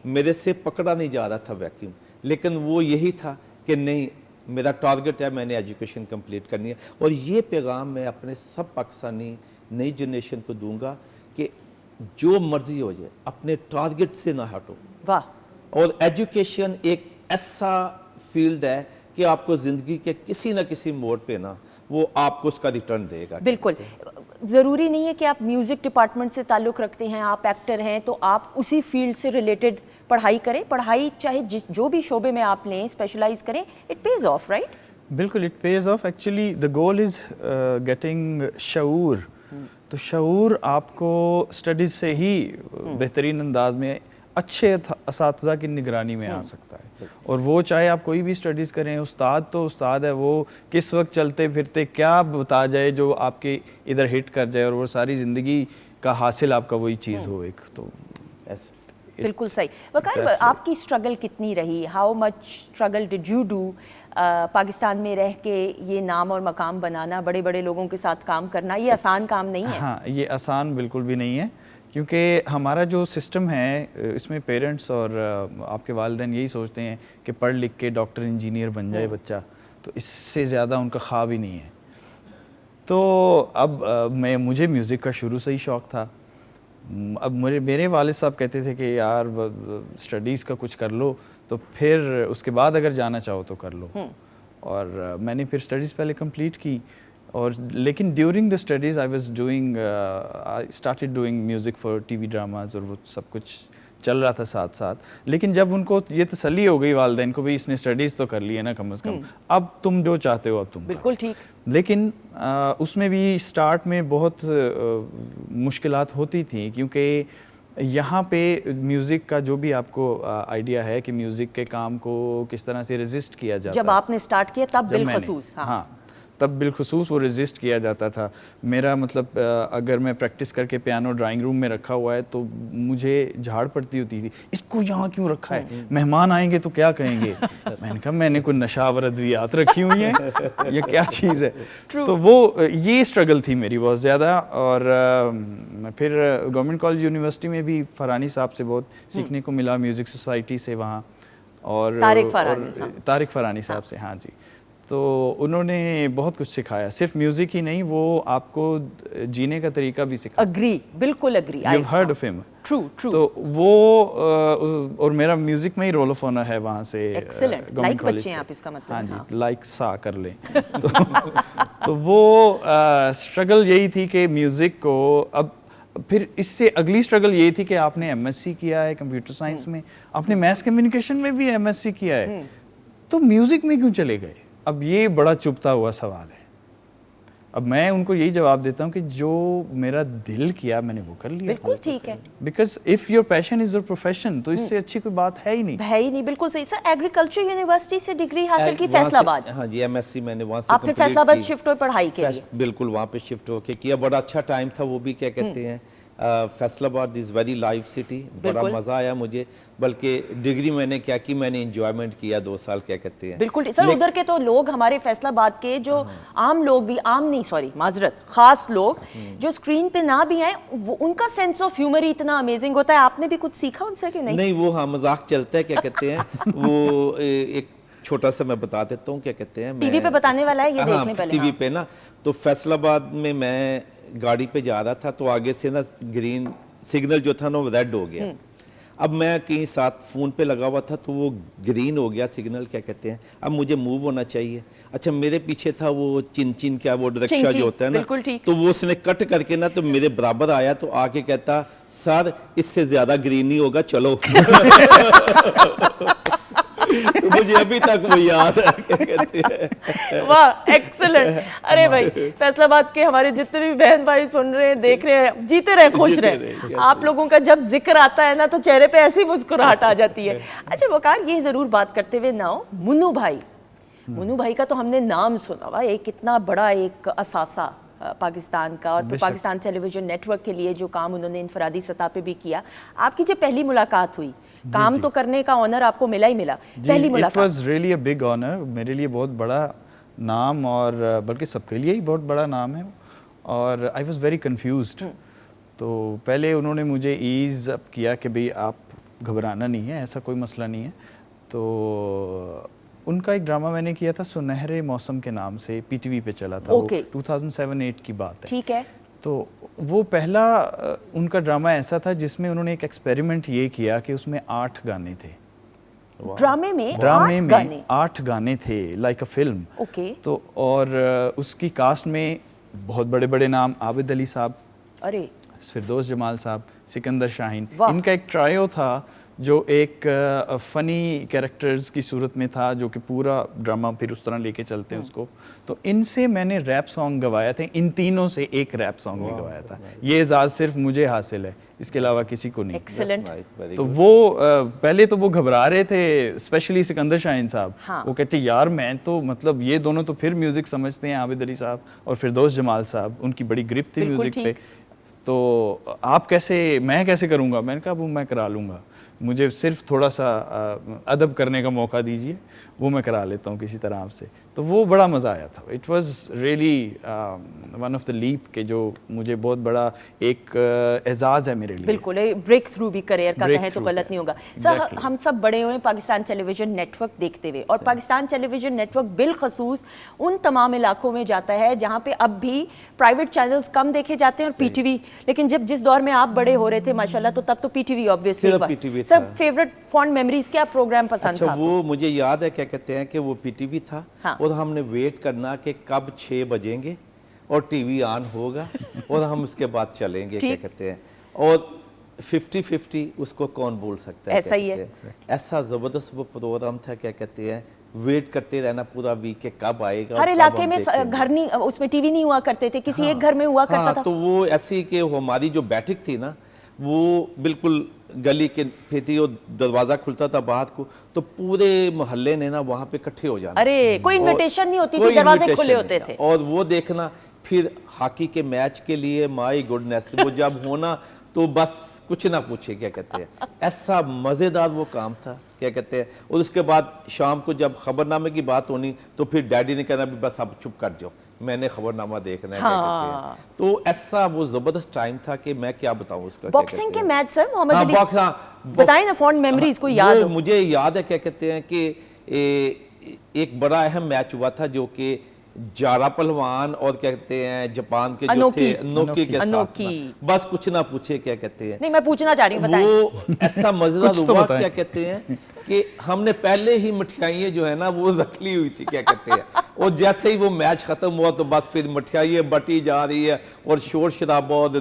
میرے سے پکڑا نہیں جا رہا تھا ویکیوم, لیکن وہ یہی تھا کہ نہیں میرا ٹارگٹ ہے, میں نے ایجوکیشن کمپلیٹ کرنی ہے. اور یہ پیغام میں اپنے سب پاکستانی نئی جنریشن کو دوں گا کہ جو مرضی ہو جائے اپنے ٹارگٹ سے نہ ہٹو. واہ. اور ایجوکیشن ایک ایسا فیلڈ ہے کہ آپ کو زندگی کے کسی نہ کسی موڑ پہ نا وہ آپ کو اس کا ریٹرن دے گا. بالکل ضروری نہیں ہے کہ آپ میوزک ڈپارٹمنٹ سے تعلق رکھتے ہیں, آپ ایکٹر ہیں تو آپ اسی فیلڈ سے ریلیٹڈ پڑھائی کریں. پڑھائی چاہے جو بھی شعبے میں آپ لیں, اسپیشلائز کریں, اٹ پیز آف, رائٹ؟ بالکل it pays off. Actually the goal is getting شعور. تو شعور آپ کو اسٹڈیز سے ہی بہترین انداز میں اچھے اساتذہ کی نگرانی میں آ سکتا ہے. اور وہ چاہے آپ کوئی بھی اسٹڈیز کریں, استاد تو استاد ہے, وہ کس وقت چلتے پھرتے کیا بتا جائے جو آپ کے ادھر ہٹ کر جائے اور وہ ساری زندگی کا حاصل آپ کا وہی چیز ہو ایک. تو بالکل صحیح. وقار آپ کی اسٹرگل کتنی رہی, how much struggle did you do Pakistan میں رہ کے یہ نام اور مقام بنانا, بڑے بڑے لوگوں کے ساتھ کام کرنا, یہ آسان کام نہیں ہے؟ ہاں یہ آسان بالکل بھی نہیں ہے, کیونکہ ہمارا جو سسٹم ہے اس میں پیرنٹس اور آپ کے والدین یہی سوچتے ہیں کہ پڑھ لکھ کے ڈاکٹر انجینئر بن جائے بچہ, تو اس سے زیادہ ان کا خواب ہی نہیں ہے. تو اب مجھے میوزک کا شروع سے ہی شوق تھا. اب میرے والد صاحب کہتے تھے کہ یار اسٹڈیز کا کچھ کر لو, تو پھر اس کے بعد اگر جانا چاہو تو کر لو. اور میں نے پھر اسٹڈیز پہلے کمپلیٹ کی, اور لیکن during the studies I started doing music for T V dramas, اور وہ سب کچھ چل رہا تھا ساتھ ساتھ. لیکن جب ان کو یہ تسلی ہو گئی والدین کو, بھئی اس نے اسٹڈیز تو کر لی ہے نا کم از کم, اب تم جو چاہتے ہو اب تم. بالکل ٹھیک. لیکن اس میں بھی اسٹارٹ میں بہت مشکلات ہوتی تھیں, کیونکہ یہاں پہ میوزک کا جو بھی آپ کو آئیڈیا ہے کہ میوزک کے کام کو کس طرح سے ریزسٹ کیا جاتا ہے, جب آپ نے اسٹارٹ کیا تب بالخصوص, ہاں تب بالخصوص وہ ریزسٹ کیا جاتا تھا. میرا مطلب اگر میں پریکٹس کر کے پیانو ڈرائنگ روم میں رکھا ہوا ہے تو مجھے جھاڑ پڑتی ہوتی تھی, اس کو یہاں کیوں رکھا ہے, مہمان آئیں گے تو کیا کہیں گے. میں نے کہا میں نے کوئی نشہ آور ادویات رکھی ہوئی ہیں, یہ کیا چیز ہے. تو وہ یہ اسٹرگل تھی میری بہت زیادہ. اور پھر گورنمنٹ کالج یونیورسٹی میں بھی فرانی صاحب سے بہت سیکھنے کو ملا, میوزک سوسائٹی سے وہاں, اور طارق فرانی صاحب سے. ہاں جی, تو انہوں نے بہت کچھ سکھایا, صرف میوزک ہی نہیں, وہ آپ کو جینے کا طریقہ بھی سکھایا. اگری, بالکل agree. You've heard of him. True, true. تو وہ اور میرا میوزک میں ہی رول آف آنر ہے وہاں سے. ایکسلنٹ. لائک بچے ہیں آپ, اس کا مطلب. ہاں جی, لائک سا کر لیں. تو وہ اسٹرگل یہی تھی کہ میوزک کو, اب پھر اس سے اگلی اسٹرگل یہی تھی کہ آپ نے ایم ایس سی کیا ہے کمپیوٹر سائنس میں, آپ نے میس کمیونیکیشن میں بھی ایم ایس سی کیا ہے, تو میوزک میں کیوں چلے گئے. اب یہ بڑا چبھتا ہوا سوال ہے. اب میں ان کو یہی جواب دیتا ہوں کہ جو میرا دل کیا میں نے وہ کر لیا. بالکل ٹھیک ہے. Because if your passion is your profession تو اس سے اچھی کوئی بات ہے ہی نہیں. ہے ہی نہیں. بالکل صحیح. سر ایگریکلچر یونیورسٹی سے ڈگری حاصل کی فیصل آباد. ہاں جی MSc میں نے وہاں سے آپ پھر فیصل آباد شفٹ ہوئے پڑھائی کے لیے؟ بالکل وہاں پہ شفٹ ہو کے کیا. بڑا اچھا ٹائم تھا وہ بھی, کیا کہتے ہیں, فیصل آباد از ویری لائف سٹی. بڑا مزہ آیا مجھے, بلکہ ڈگری میں نے کیا کی, میں نے انجوائمنٹ کیا 2 سال, کیا کہتے ہیں. بالکل سر. ادھر کے تو لوگ ہمارے فیصل آباد کے جو عام لوگ بھی, عام نہیں سوری معذرت, خاص لوگ جو اسکرین پہ نہ بھی آئیں, ان کا سینس آف ہیومر ہی اتنا امیزنگ ہوتا ہے. آپ نے بھی کچھ سیکھا ان سے کہ نہیں؟ نہیں, وہ ہاں مذاق چلتا ہے, کیا کہتے ہیں. وہ ایک چھوٹا سا میں بتا دیتا ہوں, کیا کہتے ہیں, ٹی وی پہ بتانے والا ہے, یہ دیکھ لیں پہلے. ٹی وی پہ نا, تو فیصل آباد میں گاڑی پہ جا رہا تھا, تو آگے سے نا گرین سگنل جو تھا نا وہ ریڈ ہو گیا. اب میں کہیں ساتھ فون پہ لگا ہوا تھا, تو وہ گرین ہو گیا سگنل, کیا کہتے ہیں. اب مجھے موو ہونا چاہیے. اچھا میرے پیچھے تھا وہ چن کیا وہ رکشا جو ہوتا ہے نا, تو وہ اس نے کٹ کر کے نا تو میرے برابر آیا, تو آ کے کہتا سر اس سے زیادہ گرین نہیں ہوگا, چلو. مجھے ابھی تک وہ یاد ہے, کیا کہتے ہیں. واہ ایکسلنٹ. ارے بھائی فیصل آباد کے ہمارے جتنے بھی بہن بھائی سن رہے ہیں, دیکھ رہے ہیں, جیتے رہے, خوش رہے. آپ لوگوں کا جب ذکر آتا ہے نا تو چہرے پہ ایسی مسکراہٹ آ جاتی ہے. اچھا وقار, یہ ضرور بات کرتے ہوئے نہ ہو, منو بھائی. منو بھائی کا تو ہم نے نام سنا ہوا, ایک اتنا بڑا ایک اثاثہ پاکستان کا, اور Pakistan television net work کے لیے جو کام انہوں نے انفرادی سطح پہ بھی کیا. آپ کی جب پہلی ملاقات ہوئی, کام تو کرنے کا آنر آپ کو ملا ہی ملا, پہلی ملاقات. It was really a big honor, میرے لیے بہت بڑا نام, اور بلکہ سب کے لیے ہی بہت بڑا نام ہے. اور I was very confused. تو پہلے انہوں نے مجھے ایز اپ کیا کہ بھئی آپ گھبرانا نہیں ہے, ایسا کوئی مسئلہ نہیں ہے. تو ان کا ایک ڈرامہ میں نے کیا تھا سنہرے موسم کے نام سے, پی ٹی وی پہ چلا تھا, 2007-8 کی بات ہے. ٹھیک ہے. تو وہ پہلا ان کا ڈرامہ ایسا تھا جس میں انہوں نے ایک ایکسپیریمنٹ یہ کیا کہ اس میں 8 گانے تھے. ڈرامے میں 8 گانے تھے, لائک اے فلم. اوکے. تو اور اس کی کاسٹ میں بہت بڑے بڑے نام, عابد علی صاحب, ارے فردوس جمال صاحب, سکندر شاہین. ان کا ایک ٹرائیو تھا جو ایک فنی کیریکٹرز کی صورت میں تھا, جو کہ پورا ڈرامہ پھر اس طرح لے کے چلتے ہیں اس کو. تو ان سے میں نے ریپ سانگ گوایا تھے, ان تینوں سے ایک ریپ سانگ بھی گوایا تھا. یہ اعزاز صرف مجھے حاصل ہے, اس کے علاوہ کسی کو نہیں. ایکسلنٹ. تو وہ پہلے تو وہ گھبرا رہے تھے, اسپیشلی سکندر شاہین صاحب. وہ کہتے یار میں تو مطلب یہ دونوں تو پھر میوزک سمجھتے ہیں, عابد علی صاحب اور فردوس جمال صاحب, ان کی بڑی گرپ تھی میوزک پہ. تو آپ کیسے, میں کیسے کروں گا؟ میں نے کہا وہ میں کرا لوں گا, مجھے صرف تھوڑا سا ادب کرنے کا موقع دیجیے, وہ میں کرا لیتا ہوں کسی طرح آپ سے. تو وہ بڑا مزہ آیا تھا. It was really one of the leap, کہ جو مجھے بہت بڑا ایک اعزاز ہے میرے لیے. بالکل, بریک تھرو بھی کریئر کا کہیں تو غلط نہیں ہوگا. سر ہم سب بڑے ہوئے Pakistan television net work دیکھتے ہوئے, اور Pakistan television net work بالخصوص ان تمام علاقوں میں جاتا ہے جہاں پہ اب بھی پرائیویٹ چینلز کم دیکھے جاتے ہیں, اور پی ٹی وی. لیکن جس دور میں آپ بڑے ہو رہے تھے ماشاءاللہ, تو تب تو پی ٹی وی آبویسلی. سر فیوریٹ فونڈ میموریز, کیا پروگرام پسند تھا؟ وہ مجھے یاد ہے, کیا کہتے ہیں, کہ وہ پی ٹی وی تھا, اور ہم نے ویٹ کرنا کہ کب 6 بجیں گے اور ٹی وی آن ہوگا, اور ہم اس کے بعد چلیں گے, کیا کہتے ہیں. اور 50-50 اس کو کون بول سکتا ہے. ایسا ہی ہے. ایسا زبردست وہ پروگرام تھا, کیا کہتے ہیں, ویٹ کرتے رہنا پورا ویک کہ کب آئے گا. ہر علاقے میں گھر نہیں, اس میں ٹی وی نہیں ہوا کرتے تھے, کسی ایک گھر میں ہوا کرتا تھا. تو وہ ایسی کہ ہماری جو بیٹھک تھی نا, وہ بالکل گلی کے پھیتی, اور دروازہ کھلتا تھا باہر کو, تو پورے محلے نے نا وہاں پہ اکٹھے ہو جانا. ارے کوئی انویٹیشن نہیں ہوتی تھی, دروازے کھلے ہوتے تھے. اور وہ دیکھنا, پھر ہاکی کے میچ کے لیے مائی گڈنس, وہ جب ہونا تو بس کچھ نہ پوچھے, کیا کہتے ہیں. ایسا مزیدار وہ کام تھا, کیا کہتے ہیں. اور اس کے بعد شام کو جب خبر نامے کی بات ہونی, تو پھر ڈیڈی نے کہنا بھی بس اب چپ کر جاؤ, میں نے خبر نامہ دیکھنا ہے, کیا کہتے ہیں. تو ایسا وہ زبردست ٹائم تھا کہ میں کیا بتاؤں اس کا. باکسنگ کے میچ سر محمد علی بتائیں نا, فونڈ میموریز کو یاد ہو. مجھے یاد ہے, کیا کہتے ہیں, کہ ایک بڑا اہم میچ ہوا تھا, جو کہ جارا پہلوان اور کہتے ہیں جاپان کے جو تھے انوکی کے ساتھ, بس کچھ نہ پوچھے, کیا کہتے ہیں. نہیں میں پوچھنا چاہ رہی ہوں, بتائیں. وہ ایسا مزیدار ہوا, کیا کہتے ہیں, کہ ہم نے پہلے ہی مٹھائیاں جو ہے نا وہ رکھ لی ہوئی تھی, کیا کہتے ہیں. اور جیسے ہی وہ میچ ختم ہوا تو بس پھر مٹھائیاں بٹی جا رہی ہے, اور شور شرابہ, اور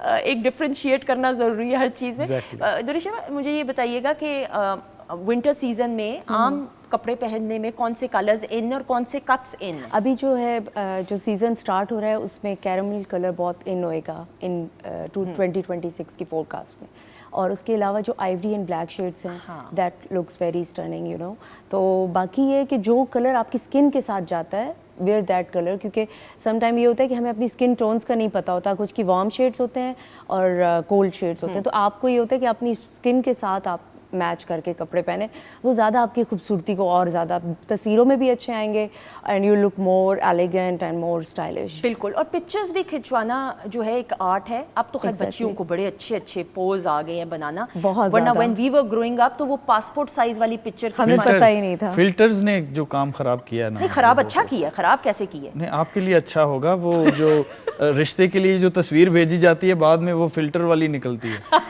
ایک ڈفرینشیٹ کرنا ضروری ہے ہر چیز میں. دریشا مجھے یہ بتائیے گا کہ ونٹر سیزن میں عام کپڑے پہننے میں کون سے کلرز ان اور کون سے کٹس ان؟ ابھی جو ہے جو سیزن سٹارٹ ہو رہا ہے اس میں کیرمل کلر بہت ان ہوئے گا ان 2026 کی فور کاسٹ میں, اور اس کے علاوہ جو آئیوری اینڈ بلیک شیڈس ہیں that looks very stunning you know. تو باقی یہ کہ جو کلر آپ کی اسکن کے ساتھ جاتا ہے ویئر دیٹ کلر, کیونکہ سم ٹائم یہ ہوتا ہے کہ ہمیں اپنی اسکن ٹونس کا نہیں پتہ ہوتا, کچھ کی وارم شیڈس ہوتے ہیں اور کولڈ شیڈس ہوتے ہیں, تو آپ کو یہ ہوتا ہے کہ اپنی اسکن کے ساتھ آپ میچ کر کے کپڑے پہنے, وہ زیادہ آپ کی خوبصورتی کو اور زیادہ تصویروں میں بھی اچھے آئیں گے and you look more elegant and more stylish. بالکل, اور پکچرز بھی کھنچوانا جو ہے ایک آرٹ ہے. اب تو خیر بچیوں کو بڑے اچھے اچھے پوز آ گئے ہیں بنانا, ورنہ when we were growing up تو وہ پاسپورٹ سائز والی پکچر ہمیں پتہ ہی نہیں تھا. فلٹرز نے جو کام خراب کیا نا, نہیں خراب اچھا کیا, خراب کیسے کیا؟ نہیں آپ کے لیے اچھا ہوگا, وہ جو رشتے کے لیے جو تصویر بھیجی جاتی ہے بعد میں وہ فلٹر والی نکلتی ہے.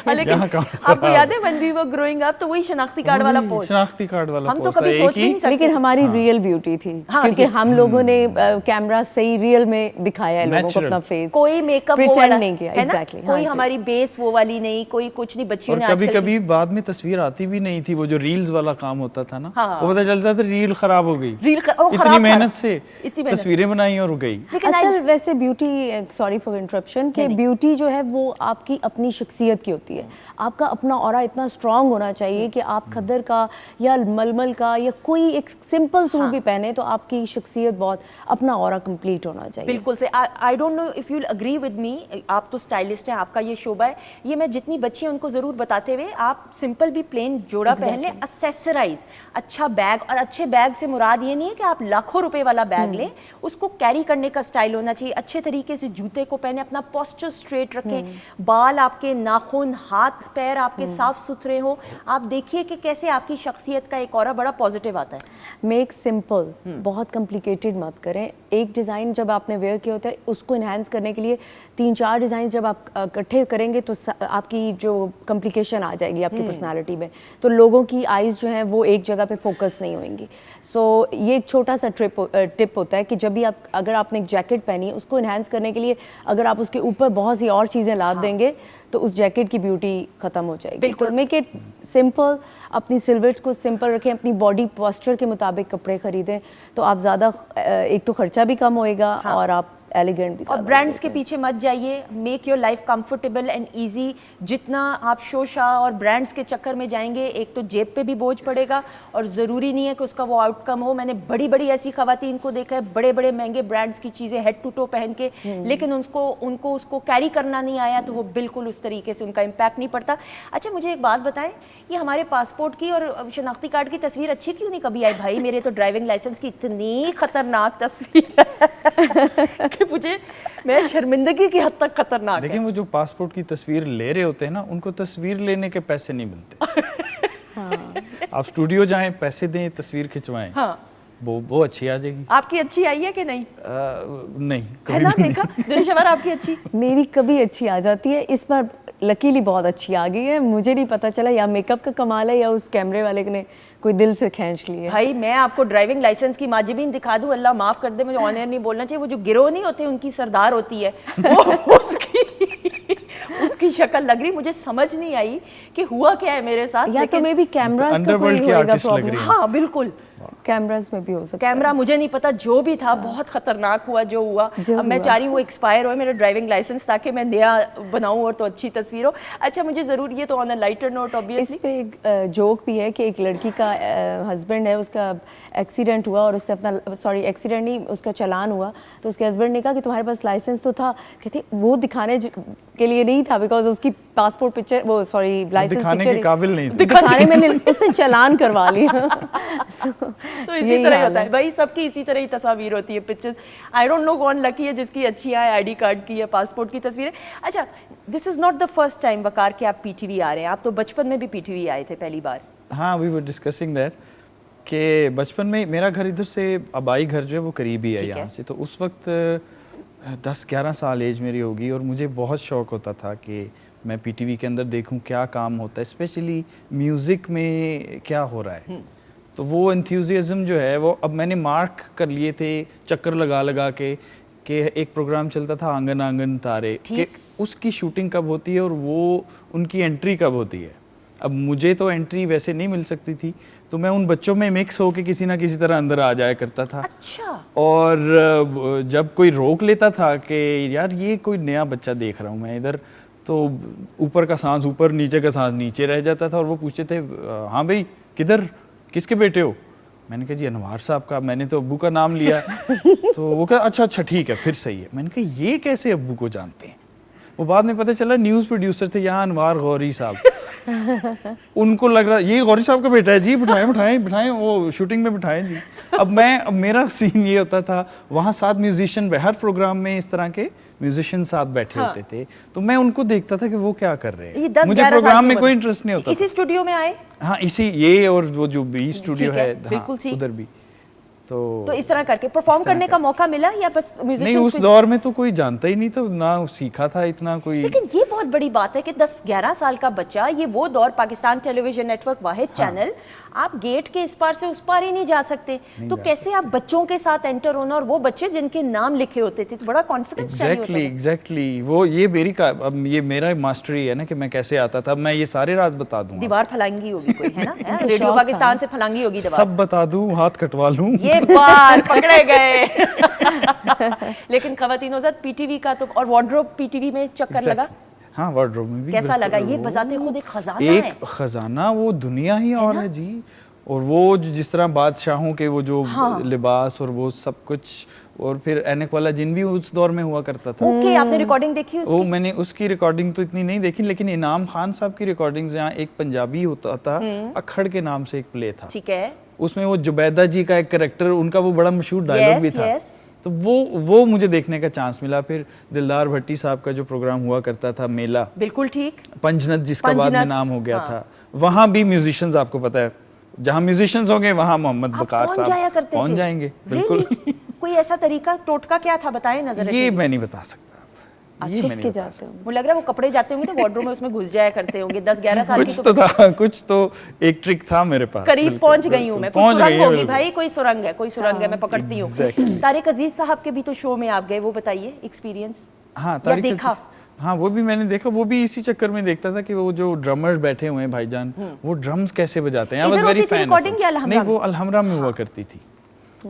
لیکن آپ کو یاد ہے when we were growing up تو وہی شناختی کارڈ والا پوز, شناختی کارڈ والا ہم تو کبھی سوچ بھی نہیں سکتے, لیکن ہماری ریئل بیوٹی تھی کیونکہ ہم لوگوں نے کیمرہ صحیح ریئل میں دکھایا ہے لوگوں کو اپنا فیس, کوئی میک اپ پریٹینڈ نہیں کیا. ایگزیکٹلی, کوئی ہماری بیس وہ والی نہیں, کوئی کچھ نہیں. بچیوں نے کبھی کبھی بعد میں تصویر آتی بھی نہیں تھی, وہ جو ریلز والا کام ہوتا تھا نا, وہ پتہ چلتا تھا ریل خراب ہو گئی, اتنی محنت سے تصویریں بنائی اور گئی. اصل ویسے بیوٹی, سوری فار انٹرپشن, کہ بیوٹی جو ہے وہ آپ کی اپنی شخصیت کی ہوتی ہے. آپ کا اپنا اورا اتنا اسٹرانگ ہونا چاہیے کہ آپ کھدر کا یا ململ کا یا کوئی ایک سمپل سوٹ بھی پہنے تو آپ کی شخصیت بہت اپنا اورا کمپلیٹ ہونا چاہیے. بالکل سے. I don't know if you will agree with me, آپ تو اسٹائلسٹ ہیں, آپ کا یہ شعبہ ہے, یہ میں جتنی بچی ہیں ان کو ضرور بتاتے ہوئے, آپ سمپل بھی پلین جوڑا پہن لیں, اسیسرائز اچھا بیگ, اور اچھے بیگ سے مراد یہ نہیں ہے کہ آپ لاکھوں روپے والا بیگ لیں, اس کو کیری کرنے کا اسٹائل ہونا چاہیے, اچھے طریقے سے جوتے کو پہنے, اپنا پوسچر اسٹریٹ رکھیں, بال آپ کے, ناخن, ہاتھ پیر آپ کے صاف ستھرے ہوں. آپ دیکھیے کہ کیسے آپ کی شخصیت کا ایک اور بڑا پازیٹیو آتا ہے. میک سمپل, بہت کمپلیکیٹڈ مت کریں. ایک ڈیزائن جب آپ نے ویئر کیا ہوتا ہے اس کو انہینس کرنے کے لیے 3-4 ڈیزائنز جب آپ اکٹھے کریں گے تو آپ کی جو کمپلیکیشن آ جائے گی آپ کی پرسنالٹی میں, تو لوگوں کی آئیز جو ہیں وہ ایک جگہ پہ فوکس نہیں ہوئیں گی. سو یہ ایک چھوٹا سا ٹپ ہوتا ہے کہ جب بھی آپ, اگر آپ نے ایک جیکٹ پہنی ہے اس کو انہینس کرنے کے لیے اگر آپ اس کے اوپر بہت سی اور چیزیں لاد دیں گے تو اس جیکٹ کی بیوٹی ختم ہو جائے گی. بالکل, میک اٹ سمپل, اپنی سلویٹس کو سمپل رکھیں, اپنی باڈی پوسچر کے مطابق کپڑے خریدیں تو آپ زیادہ, ایک تو خرچہ بھی کم ہوئے گا اور آپ ایلیگنٹ بھی. اور برانڈس کے پیچھے مت جائیے, make your life comfortable and easy. جتنا آپ شوشا اور برانڈس کے چکر میں جائیں گے, ایک تو جیب پہ بھی بوجھ پڑے گا اور ضروری نہیں ہے کہ اس کا وہ آؤٹ کم ہو. میں نے بڑی بڑی ایسی خواتین کو دیکھا ہے بڑے بڑے مہنگے برانڈس کی چیزیں ہیڈ ٹو ٹو پہن کے, لیکن ان کو اس کو کیری کرنا نہیں آیا تو وہ بالکل اس طریقے سے ان کا امپیکٹ نہیں پڑتا. اچھا مجھے ایک بات بتائیں, یہ ہمارے پاسپورٹ کی اور شناختی کارڈ کی تصویر اچھی کیوں نہیں کبھی آئی بھائی؟ میرے تو ڈرائیونگ لائسنس کی اتنی خطرناک تصویر ہے کہ مجھے, میں شرمندگی کی حد تک خطرناک. لیکن وہ جو پاسپورٹ کی تصویر لے رہے ہوتے ہیں نا, ان کو تصویر لینے کے پیسے نہیں ملتے. آپ اسٹوڈیو جائیں, پیسے دیں, تصویر کھنچوائیں, وہ اچھی آ جائے گی. آپ کی اچھی آئی ہے کہ نہیں؟ نہیں ہے نا, دیکھا دلشور آپ کی اچھی؟ میری کبھی اچھی آ جاتی ہے, اس بار لکیلی بہت اچھی آ گئی ہے. مجھے نہیں پتا چلا یا میک اپ کا کمال ہے یا اس کیمرے والے نے کوئی دل سے کھینچ لی ہے. بھائی میں آپ کو ڈرائیونگ لائسنس کی ماجبین دکھا دوں, اللہ معاف کر دے مجھے آن ایئر نہیں بولنا چاہیے, وہ جو گروہ نہیں ہوتے ان کی سردار ہوتی ہے, اس کی شکل لگ رہی, مجھے سمجھ نہیں آئی کہ ہوا کیا ہے میرے ساتھ. یا تو میں بھی کیمراز کا کوئی ہوئے گا پرابلم. ہاں بالکل, کیمراز میں بھی ہو سکتا ہے. کیمرہ مجھے نہیں پتا, جو بھی تھا بہت خطرناک ہوا جو ہوا. اب میں چاہ رہی ہوں وہ ایکسپائر ہوئے میرا ڈرائیونگ لائسنس تاکہ میں نیا بناؤں اور تو اچھی تصویر ہو. اچھا مجھے ضرور, یہ تو آن اے لائٹر نوٹ آبویسلی اس پہ ایک جوک بھی ہے کہ ایک لڑکی کا ہسبینڈ ہے, اس کا ایکسیڈنٹ ہوا اور اس نے اپنا, سوری ایکسیڈنٹ نہیں, اس کا چلان ہوا, تو اس کے ہسبینڈ نے کہا کہ تمہارے پاس لائسنس تو تھا, کہتے وہ دکھانے کے لیے نہیں تھا بیکاز اس کی پاسپورٹ پکچر, وہ سوری لائسنس دکھانے کے قابل نہیں تھا, دکھانے میں نے اس نے چلان کروا لیا. تو اسی طرح ہوتا ہے بھائی, سب کی اسی طرح ہی تصاویر ہوتی ہے, پکچرز. آئی ڈونٹ نو کون لکی ہے جس کی اچھی آئے, آئی ڈی کارڈ کی یا پاسپورٹ کی تصویریں. اچھا this is not the first time Waqar کہ آپ پی ٹی وی آ رہے ہیں, آپ تو بچپن میں بھی پی ٹی وی آئے تھے پہلی بار. ہاں وی ور ڈسکسنگ دیٹ کہ بچپن میں میرا گھر ادھر سے, آبائی گھر جو ہے وہ قریب ہی ہے یہاں سے, تو اس وقت 10-11 سال ایج میری ہوگی اور مجھے بہت شوق ہوتا تھا کہ میں پی ٹی وی کے اندر دیکھوں کیا کام ہوتا ہے, اسپیشلی میوزک میں کیا ہو رہا ہے. تو وہ انتھیوزیزم جو ہے وہ اب میں نے مارک کر لیے تھے چکر لگا کے کہ ایک پروگرام چلتا تھا آنگن آنگن تارے, کہ اس کی شوٹنگ کب ہوتی ہے اور وہ ان کی انٹری کب ہوتی ہے. اب مجھے تو انٹری ویسے نہیں مل سکتی تھی, تو میں ان بچوں میں مکس ہو کے کسی نہ کسی طرح اندر آ جایا کرتا تھا. اچھا. اور جب کوئی روک لیتا تھا کہ یار یہ کوئی نیا بچہ دیکھ رہا ہوں میں ادھر, تو اوپر کا سانس اوپر, نیچے کا سانس نیچے رہ جاتا تھا, اور وہ پوچھتے تھے ہاں بھائی کدھر, کس کے بیٹے ہو؟ میں نے کہا جی انوار صاحب کا, میں نے تو ابو کا نام لیا. تو وہ کہا اچھا اچھا ٹھیک ہے پھر صحیح ہے. میں نے کہا یہ کیسے ابو کو جانتے ہیں؟ وہ بعد میں پتہ چلا نیوز پروڈیوسر تھے یہاں, انوار غوری صاحب. ان کو لگ رہا یہ غوری صاحب کا بیٹا ہے جی, بٹھائیں وہ شوٹنگ میں بٹھائیں جی. اب میرا سین یہ ہوتا تھا, وہاں 7 میوزیشین, ہر پروگرام میں اس طرح کے میوزیشین ساتھ بیٹھے ہوتے تھے, تو میں ان کو دیکھتا تھا کہ وہ کیا کر رہے ہیں. مجھے پروگرام میں کوئی انٹرسٹ نہیں ہوتا. اسی اسٹوڈیو میں آئے؟ ہاں اسی, یہ اور وہ جو بی اسٹوڈیو ہے ادھر بھی. تو اس طرح کر کے پرفارم کرنے کا موقع ملا یا بس نہیں, اس دور میں تو کوئی جانتا ہی نہیں تھا, نہ سیکھا تھا اتنا کوئی. لیکن یہ بہت بڑی بات ہے کہ 10-11 سال کا بچہ, یہ وہ دور, Pakistan television net work واحد چینل, آپ گیٹ کے اس پار سے اس پار ہی نہیں جا سکتے, تو کیسے آپ بچوں کے ساتھ انٹر ہونا, اور وہ بچے جن کے نام لکھے ہوتے تھے, تو بڑا کانفیڈنس چاہیے ہوتا ہے. ایگزیکٹلی وہ یہ اب یہ میرا ماسٹری ہے نا کہ میں کیسے آتا تھا. میں یہ سارے راز بتا دوں. دیوار پھلانگی ہوگی کوئی, ہے نا, ریڈیو پاکستان سے پھلانگی ہوگی دیوار, سب بتا دوں, ہاتھ کٹوا لوں. یہ بات پکڑے گئے. لیکن خواتین حضرات پی ٹی وی کا تو, اور وارڈروب پی ٹی وی میں چکر لگا. ہاں وارڈروب میں بھی کیسا لگا؟ یہ بذات خود ایک خزانہ ہے, ایک خزانہ, وہ دنیا ہی اور ہے جی. اور وہ جس طرح بادشاہوں کے وہ جو لباس اور وہ سب کچھ, اور پھر اینک والا جن بھی اس دور میں ہوا کرتا تھا. اوکے, آپ نے ریکارڈنگ دیکھی اس کی؟ میں نے اس کی ریکارڈنگ تو اتنی نہیں دیکھی, لیکن انعام خان صاحب کی ریکارڈنگز, جہاں ایک پنجابی ہوتا تھا, اکھڑ کے نام سے ایک پلے تھا, ٹھیک ہے, اس میں وہ زبیدہ جی کا ایک کریکٹر, ان کا وہ بڑا مشہور ڈائلاگ بھی تھا, تو وہ مجھے دیکھنے کا چانس ملا. پھر دلدار بھٹی صاحب کا جو پروگرام ہوا کرتا تھا میلہ, بالکل ٹھیک, پنجنت جس کا بعد میں نام ہو گیا تھا, وہاں بھی میوزیشنز, آپ کو پتا ہے جہاں میوزیشنز ہوں گے وہاں محمد بکار صاحب پہنچ جائیں گے. بالکل. کوئی ایسا طریقہ, ٹوٹکا کیا تھا بتائیں نظر. یہ میں نہیں بتا سکتا. وہ لگ رہا ہے وہ کپڑے جاتے ہوں گے تو وارڈروب میں اس میں گھس جایا کرتے ہوں گے. 10-11 سال کی کچھ تو تھا, کچھ تو ایک ٹرک تھا میرے پاس. قریب پہنچ گئی ہوں میں, کوئی سرنگ ہوگی بھائی, کوئی سرنگ ہے, میں پکڑتی ہوں. طارق عزیز صاحب کے بھی تو شو میں آپ گئے, وہ بتائیے ایکسپیرینس. ہاں دیکھا, ہاں وہ بھی میں نے دیکھا, وہ بھی اسی چکر میں دیکھتا تھا کہ وہ جو ڈرمر بیٹھے ہوئے ہیں بھائی جان, وہ ڈرمز کیسے بجاتے ہیں. نہیں, وہ الحمرا میں ہوا کرتی تھی.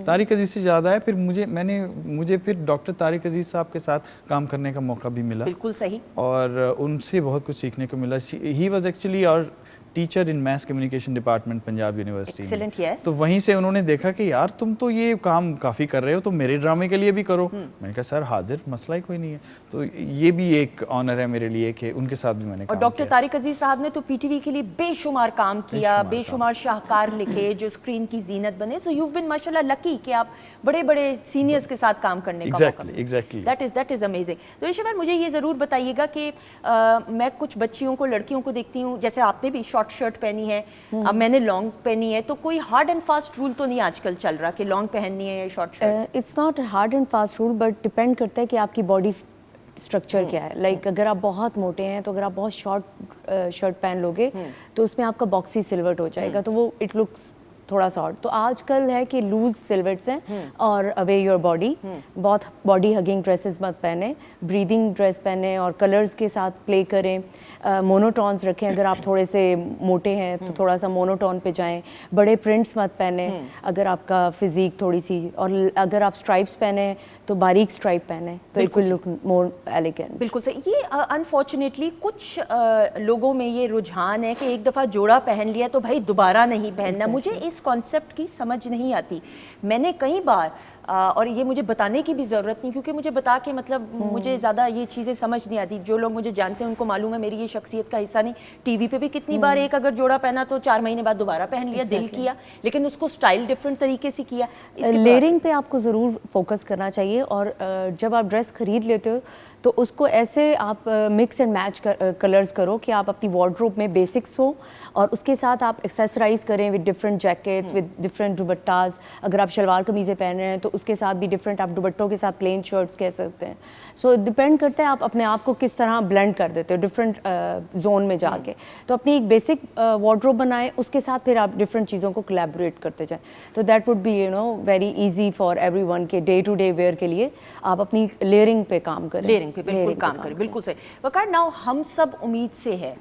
طارق عزیز سے زیادہ ہے. پھر مجھے پھر ڈاکٹر طارق عزیز صاحب کے ساتھ کام کرنے کا موقع بھی ملا. بالکل صحیح. اور ان سے بہت کچھ سیکھنے کو ملا. ہی واز ایکچولی اور teacher in mass communication department Punjab university. تو وہیں سے انہوں نے دیکھا کہ یار تم تو یہ کام کافی کر رہے ہو, تو میرے ڈرامے کے لیے بھی کرو. میں نے کہا سر حاضر, مسئلہ ہی کوئی نہیں ہے. تو یہ بھی ایک آنر ہے میرے لیے کہ ان کے ساتھ بھی میں نے کام کیا. اور ڈاکٹر طارق عزیز صاحب نے تو پی ٹی وی کے لیے بے شمار کام کیا, بے شمار شاہکار لکھے جو اسکرین کی زینت بنے. سو یو بین ماشاء اللہ لکی کہ آپ بڑے بڑے سینئرز کے ساتھ کام کرنے کا موقع ملا. Exactly, that is amazing. تو رشا مجھے یہ ضرور بتائیے گا کہ میں کچھ بچیوں کو, لڑکیوں کو دیکھتی ہوں, جیسے آپ نے بھی شارٹ شرٹ پہنی ہے, اب میں نے لانگ پہنی ہے, تو کوئی ہارڈ اینڈ فاسٹ رول تو نہیں آج کل چل رہا کہ لانگ پہننی ہے یا short shirt? It's not hard and fast rule, but depend کرتا ہے کہ آپ کی باڈی اسٹرکچر کیا ہے. لائک اگر آپ بہت موٹے ہیں تو اگر آپ بہت شارٹ شرٹ پہن لو گے تو اس میں آپ کا باکسی سلوٹ ہو جائے گا, تو وہ اٹ لکس تھوڑا سا. تو آج کل ہے کہ لوز سلوٹس ہیں اور اوے یور باڈی, بہت باڈی ہگنگ ڈریسز مت پہنیں, بریدنگ ڈریس پہنیں اور کلرز کے ساتھ پلے کریں. مونوٹونز رکھیں, اگر آپ تھوڑے سے موٹے ہیں تو تھوڑا سا مونوٹون پہ جائیں. بڑے پرنٹس مت پہنیں اگر آپ کا فزیک تھوڑی سی, اور اگر آپ اسٹرائپس پہنیں تو باریک اسٹرائپ پہنیں تو it will look more elegant. بالکل صحیح. یہ انفارچونیٹلی کچھ لوگوں میں یہ رجحان ہے کہ ایک دفعہ جوڑا پہن لیا تو بھائی دوبارہ نہیں پہننا. مجھے اس کانسیپٹ کی سمجھ نہیں آتی. میں نے کئی بار, اور یہ مجھے بتانے کی بھی ضرورت نہیں کیونکہ مجھے بتا کے مطلب مجھے زیادہ یہ چیزیں سمجھ نہیں آتی. جو لوگ مجھے جانتے ہیں ان کو معلوم ہے میری یہ شخصیت کا حصہ نہیں. ٹی وی پہ بھی کتنی بار ایک اگر جوڑا پہنا تو 4 مہینے بعد دوبارہ پہن لیا, دل کیا, لیکن اس کو سٹائل ڈفرنٹ طریقے سے کیا. لیئرنگ پہ آپ کو ضرور فوکس کرنا چاہیے, اور جب آپ ڈریس خرید لیتے ہو تو اس کو ایسے آپ مکس اینڈ میچ کلرز کرو کہ آپ اپنی وارڈروب میں بیسکس ہو, اور اس کے ساتھ آپ ایکسیسرائز کریں with different jackets, with different dupattas. اگر آپ شلوار قمیضیں پہن رہے ہیں تو اس کے ساتھ بھی ڈفرینٹ, آپ دوپٹوں کے ساتھ پلین شرٹس کہہ سکتے ہیں. سو ڈپینڈ کرتا ہے آپ اپنے آپ کو کس طرح بلینڈ کر دیتے ہو ڈفرینٹ زون میں جا کے. تو اپنی ایک بیسک وارڈروب بنائیں, اس کے ساتھ پھر آپ ڈفرینٹ چیزوں کو کولیبوریٹ کرتے جائیں. تو that would be very easy for everyone کے ڈے ٹو ڈے ویئر کے لیے آپ اپنی لیئرنگ پہ کام کریں. لیئرنگ پہ بالکل کام کریں, بالکل صحیح. وقار, ناؤ ہم سب امید سے ہے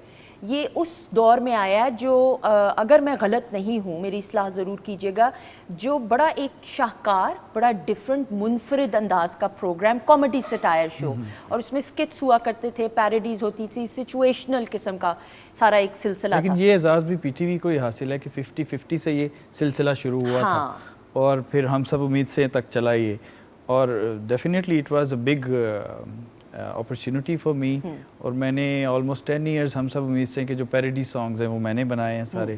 یہ اس دور میں آیا ہے جو اگر میں غلط نہیں ہوں, میری اصلاح ضرور کیجیے گا, جو بڑا ایک شاہکار, بڑا ڈفرینٹ منفرد انداز کا پروگرام, کامیڈی سٹائر شو, اور اس میں اسکٹس ہوا کرتے تھے, پیروڈیز ہوتی تھی, سچویشنل قسم کا سارا ایک سلسلہ تھا. لیکن یہ اعزاز بھی پی ٹی وی کو ہی حاصل ہے کہ 50-50 سے یہ سلسلہ شروع ہوا تھا اور پھر ہم سب امید سے تک چلا یہ, اور definitely it was a big opportunity for me. اور میں نے آلموسٹ 10 ایئرز ہم سب امید سے کہ جو پیروڈی سانگز ہیں وہ میں نے بنائے ہیں سارے,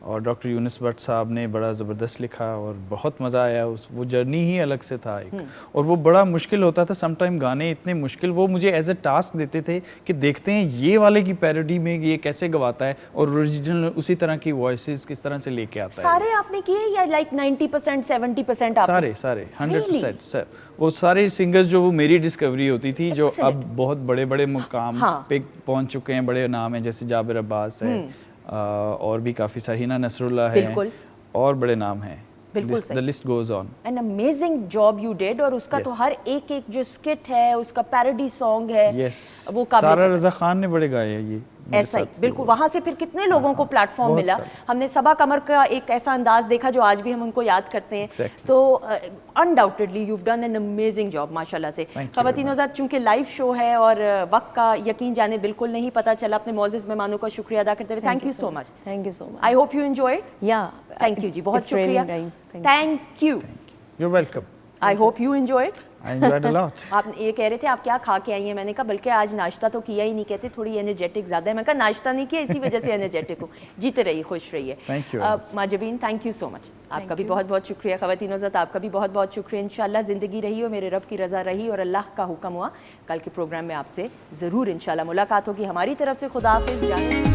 اور ڈاکٹر یونس بٹ صاحب نے بڑا زبردست لکھا اور بہت مزہ آیا. وہ جرنی ہی الگ سے تھا ایک, اور وہ بڑا مشکل ہوتا تھا سم ٹائم, گانے اتنے مشکل وہ مجھے ایز اے ٹاسک دیتے تھے کہ دیکھتے ہیں یہ والے کی پیروڈی میں یہ کیسے گواتا ہے اور اوریجنل اسی طرح کی وائسز کس طرح سے لے کے آتا ہے. سارے آپ نے کیے یا لائک 90% 70% آپ؟ سارے 100%. وہ سارے سنگرز جو وہ میری ڈسکوری ہوتی تھی, جو اب بہت بڑے بڑے مقام پہ پہنچ چکے ہیں, بڑے نام ہیں, جیسے جابر عباس ہے, اور بھی کافی ساری, ہینا نصراللہ ہے, اور بڑے نام ہیں. بالکل the list goes on. an amazing job you did, اور اس کا تو ہر ایک جو اسکٹ ہے, اس کا پیروڈی سانگ ہے, وہ قابل. سارا رضا خان نے بڑے گائے ہیں یہ. ایسا ہی بالکل, وہاں سے پھر کتنے لوگوں کو پلیٹ فارم ملا. ہم نے صبا قمر کا ایک ایسا انداز دیکھا جو آج بھی ہم ان کو یاد کرتے ہیں. تو undoubtedly you done an amazing job ماشاء اللہ سے. خواتین حضرات, چونکہ لائیو شو ہے اور وقت کا یقین جانے بالکل نہیں پتہ چلا, اپنے معزز مہمانوں کا شکریہ ادا کرتے ہوئے thank you so much. Thank you so much. I hope you enjoy. یا تھینک یو جی, بہت شکریہ. Thank you. You welcome. I hope you enjoy. I enjoyed a lot. آپ یہ کہہ رہے تھے آپ کیا کھا کے آئی ہیں, میں نے کہا بلکہ آج ناشتہ تو کیا ہی نہیں, کہتے تھوڑی انرجیٹک زیادہ ہے. میں کہا ناشتہ نہیں کیا, اسی وجہ سے انرجیٹک ہوں. جیتے رہیے, خوش رہیے. ماجبین, تھینک یو سو مچ. آپ کا بھی بہت بہت شکریہ. خواتین حضرات, آپ کا بھی بہت بہت شکریہ. انشاءاللہ زندگی رہی اور میرے رب کی رضا رہی اور اللہ کا حکم ہوا, کل کے پروگرام میں آپ سے ضرور انشاءاللہ ملاقات ہوگی. ہماری طرف سے خدا حافظ.